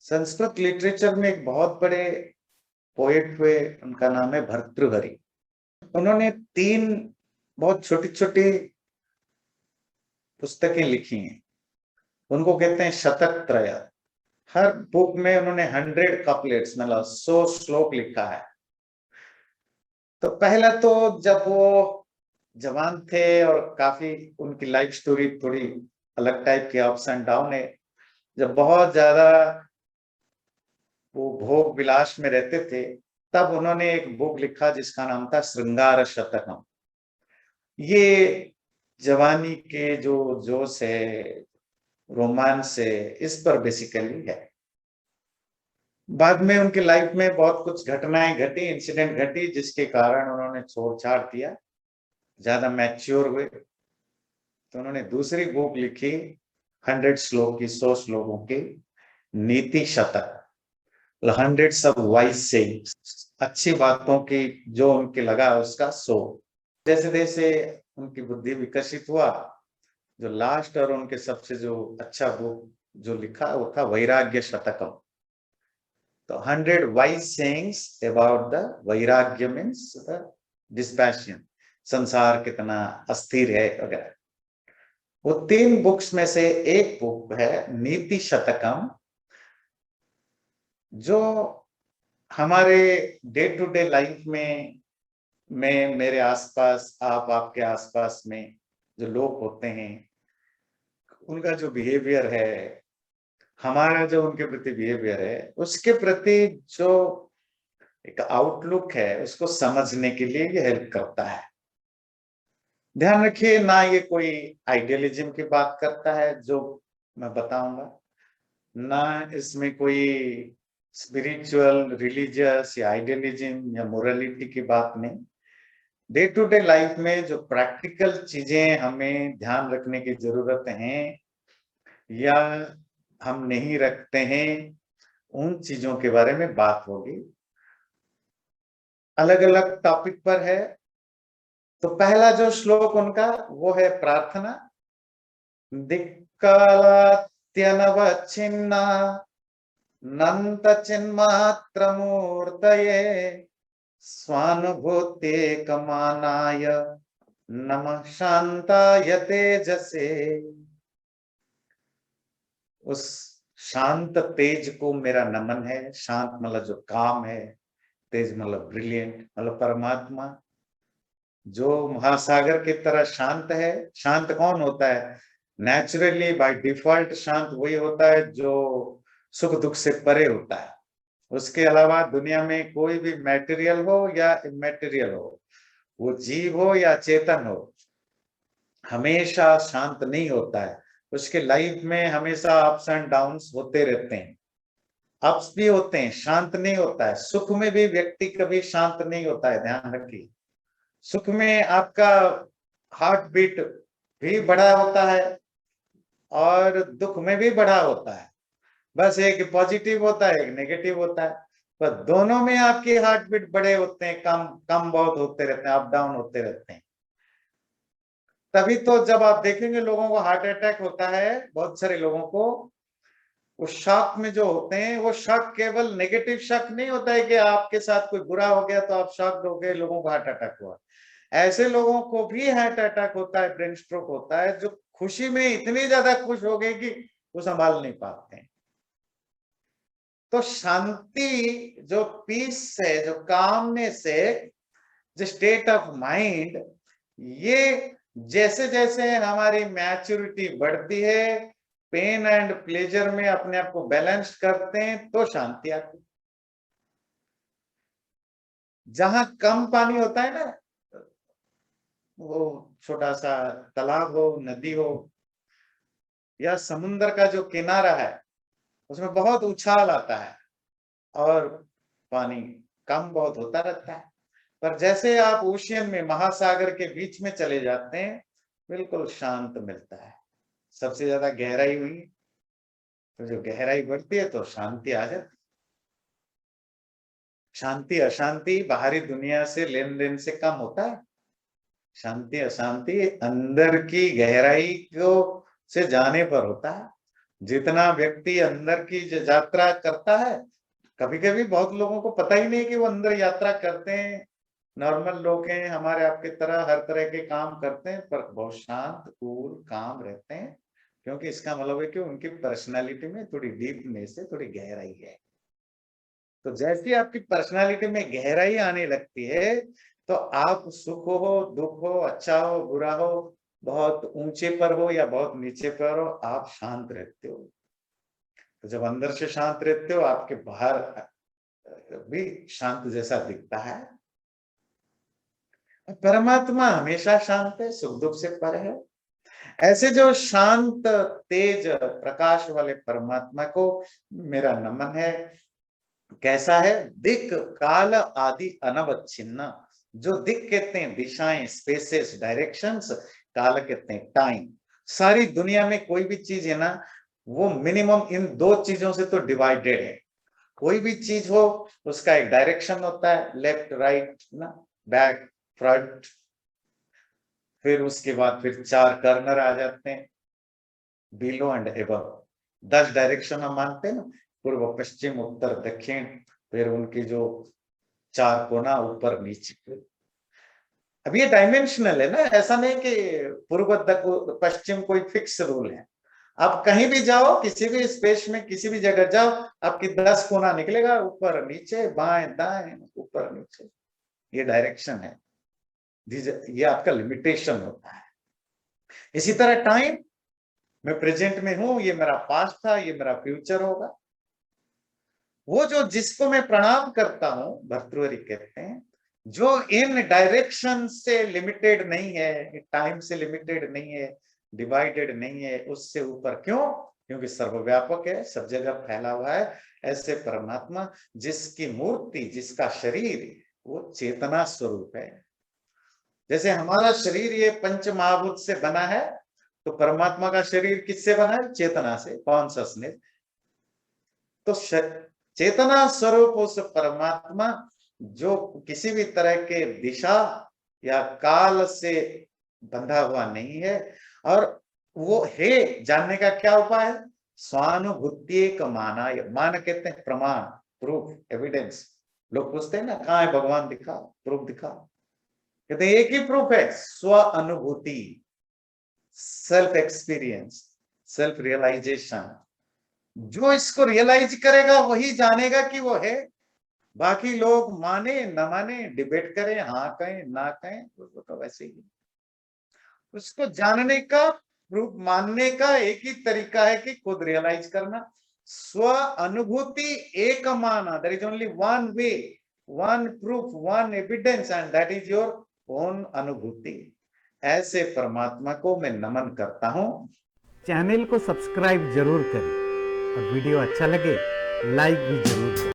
Sanskrit literature में एक बहुत बड़े पोएट हुए, उनका नाम है भर्तृहरि। उन्होंने 3 बहुत छोटी-छोटी पुस्तकें लिखी हैं। उनको कहते हैं शतक त्रय। हर बुक में उन्होंने 100 कपलेट्स मतलब 100 श्लोक लिखा है। तो पहला तो जब वो जवान थे और काफी उनकी लाइफ स्टोरी थोड़ी अलग टाइप की, अप्स एंड डाउन है। जब बहुत ज्यादा वो भोग विलास में रहते थे, तब उन्होंने एक बुक लिखा जिसका नाम था श्रृंगार शतकम। ये जवानी के जो जोश है, रोमांस है, इस पर बेसिकली है। बाद में उनकी लाइफ में बहुत कुछ घटनाएं घटी, इंसिडेंट घटी, जिसके कारण उन्होंने छोड़ छाड़ दिया, ज्यादा मैच्योर हुए। तो उन्होंने दूसरी बुक लिखी 100 श्लोक की, 100 श्लोकों की नीति शतक, 100 ऑफ वाइज सेइंग्स, अच्छी बातों की जो उनके लगा उसका 100। जैसे जैसे उनकी बुद्धि विकसित हुआ, जो लास्ट और उनके सबसे जो अच्छा बुक जो लिखा वो था वैराग्य शतकम। तो 100 वाइज सेइंग्स अबाउट द वैराग्य मीन्स द डिस्पैशन, संसार कितना अस्थिर है वगैरह। वो 3 बुक्स में से एक बुक है नीति शतकम, जो हमारे डे टू डे लाइफ में मेरे आसपास, आपके आसपास में जो लोग होते हैं, उनका जो बिहेवियर है, हमारा जो उनके प्रति बिहेवियर है, उसके प्रति जो एक आउटलुक है, उसको समझने के लिए ये हेल्प करता है। ध्यान रखिए, ना ये कोई आइडियलिज्म की बात करता है जो मैं बताऊंगा, ना इसमें कोई स्पिरिचुअल, रिलीजियस या आइडियलिज्म या मोरालिटी की बात नहीं। डे टू डे लाइफ में जो प्रैक्टिकल चीजें हमें ध्यान रखने की जरूरत है या हम नहीं रखते हैं, उन चीजों के बारे में बात होगी, अलग अलग टॉपिक पर है। तो पहला जो श्लोक उनका वो है प्रार्थना। दिक्कालात्यनवच्छिन्ना नंत चिन्मात्र मूर्तये स्वानुभूतेकमानाय नमः शांताय तेजसे। उस शांत तेज को मेरा नमन है। शांत मतलब जो काम है, तेज मतलब ब्रिलियंट मतलब परमात्मा, जो महासागर की तरह शांत है। शांत कौन होता है? नेचुरली बाय डिफॉल्ट शांत वही होता है जो सुख दुख से परे होता है। उसके अलावा दुनिया में कोई भी मैटेरियल हो या इमैटेरियल हो, वो जीव हो या चेतन हो, हमेशा शांत नहीं होता है। उसके लाइफ में हमेशा अप्स एंड डाउन्स होते रहते हैं। अप्स भी होते हैं, शांत नहीं होता है। सुख में भी व्यक्ति कभी शांत नहीं होता है, ध्यान रखिए। सुख में आपका हार्ट बीट भी बढ़ा होता है और दुख में भी बढ़ा होता है। बस एक पॉजिटिव होता है, एक नेगेटिव होता है। पर दोनों में आपके हार्ट बीट बड़े होते हैं, कम कम बहुत होते रहते हैं, अप डाउन होते रहते हैं। तभी तो जब आप देखेंगे लोगों को हार्ट अटैक होता है, बहुत सारे लोगों को, वो शॉक में जो होते हैं, वो शॉक केवल नेगेटिव शॉक नहीं होता है कि आपके साथ कोई बुरा हो गया तो आप शॉक हो गए, लोगों को हार्ट अटैक हुआ। ऐसे लोगों को भी हार्ट अटैक होता है, ब्रेन स्ट्रोक होता है, जो खुशी में इतनी ज्यादा खुश हो गए कि वो संभाल नहीं पाते हैं। तो शांति, जो पीस है, जो कामनेस है, जो स्टेट ऑफ माइंड, ये जैसे जैसे हमारी मैच्योरिटी बढ़ती है, पेन एंड प्लेजर में अपने आप को बैलेंस करते हैं, तो शांति आती है। जहां कम पानी होता है ना, वो छोटा सा तालाब हो, नदी हो या समुद्र का जो किनारा है, उसमें बहुत उछाल आता है और पानी कम बहुत होता रहता है। पर जैसे आप ओशियन में, महासागर के बीच में चले जाते हैं, बिल्कुल शांत मिलता है। सबसे ज्यादा गहराई हुई, तो जो गहराई बढ़ती है तो शांति आ जाती। शांति अशांति बाहरी दुनिया से लेन देन से कम होता है। शांति अशांति अंदर की गहराई को से जाने पर होता है। जितना व्यक्ति अंदर की यात्रा करता है, कभी-कभी बहुत लोगों को पता ही नहीं कि वो अंदर यात्रा करते हैं। नॉर्मल लोग हैं हमारे आपकी तरह, हर तरह के काम करते हैं, पर बहुत शांत, कूल, काम रहते हैं, क्योंकि इसका मतलब है कि उनकी पर्सनैलिटी में थोड़ी डीपनेस है, थोड़ी गहराई है। तो जैसे ही आपकी पर्सनैलिटी में गहराई आने लगती है, तो आप सुख हो, दुख हो, अच्छा हो, बुरा हो, बहुत ऊंचे पर हो या बहुत नीचे पर हो, आप शांत रहते हो। तो जब अंदर से शांत रहते हो, आपके बाहर भी शांत जैसा दिखता है। परमात्मा हमेशा शांत है, सुख दुख से परे है। ऐसे जो शांत, तेज, प्रकाश वाले परमात्मा को मेरा नमन है। कैसा है? दिक् काल आदि अनवच्छिन्न। जो दिक् कहते हैं दिशाएं, स्पेसेस, डायरेक्शंस, काल कहते हैं टाइम। सारी दुनिया में कोई भी चीज है ना, वो मिनिमम इन दो चीजों से तो डिवाइडेड है। कोई भी चीज हो, उसका एक डायरेक्शन होता है, लेफ्ट राइट ना, बैक फ्रंट, फिर उसके बाद फिर चार कर्नर आ जाते हैं, बिलो एंड एबव। 10 डायरेक्शन हम मानते हैं ना, पूर्व पश्चिम उत्तर दक्षिण, फिर उनकी जो चार कोना ऊपर नीचे। अब ये डायमेंशनल है ना, ऐसा नहीं कि पूर्व पश्चिम कोई फिक्स रूल है। आप कहीं भी जाओ, किसी भी स्पेस में किसी भी जगह जाओ, आपकी 10 कोना निकलेगा, ऊपर नीचे, बाएं दाएं, ऊपर नीचे। ये डायरेक्शन है, ये आपका लिमिटेशन होता है। इसी तरह टाइम, मैं प्रेजेंट में हूं, ये मेरा पास्ट था, ये मेरा फ्यूचर होगा। वो जो जिसको मैं प्रणाम करता हूं, भर्तृहरि कहते हैं, जो इन डायरेक्शन से लिमिटेड नहीं है, टाइम से लिमिटेड नहीं है, डिवाइडेड नहीं है, उससे ऊपर। क्यों? क्योंकि सर्वव्यापक है, सब जगह फैला हुआ है। ऐसे परमात्मा जिसकी मूर्ति, जिसका शरीर, वो चेतना स्वरूप है। जैसे हमारा शरीर ये पंच महाभूत से बना है, तो परमात्मा का शरीर किससे बना है? चेतना से, कॉन्शसनेस। तो चेतना स्वरूप उस परमात्मा, जो किसी भी तरह के दिशा या काल से बंधा हुआ नहीं है, और वो है जानने का क्या उपाय है? स्वानुभूति एक माना, मान कहते हैं प्रमाण, प्रूफ, एविडेंस। लोग पूछते हैं ना, कहाँ है भगवान, दिखाओ, प्रूफ दिखाओ। कहते हैं एक ही प्रूफ है, स्व अनुभूति, सेल्फ एक्सपीरियंस, सेल्फ रियलाइजेशन। जो इसको रियलाइज करेगा वही जानेगा कि वो है। बाकी लोग माने न माने, डिबेट करें, हाँ कहें ना कहें, तो वैसे ही। उसको जानने का, प्रूफ मानने का एक ही तरीका है कि खुद रियलाइज करना। स्व अनुभूति एक माना, there is only one way, one proof, one evidence, and that is your own अनुभूति। ऐसे परमात्मा को मैं नमन करता हूं। चैनल को सब्सक्राइब जरूर करें और वीडियो अच्छा लगे लाइक भी जरूर करें।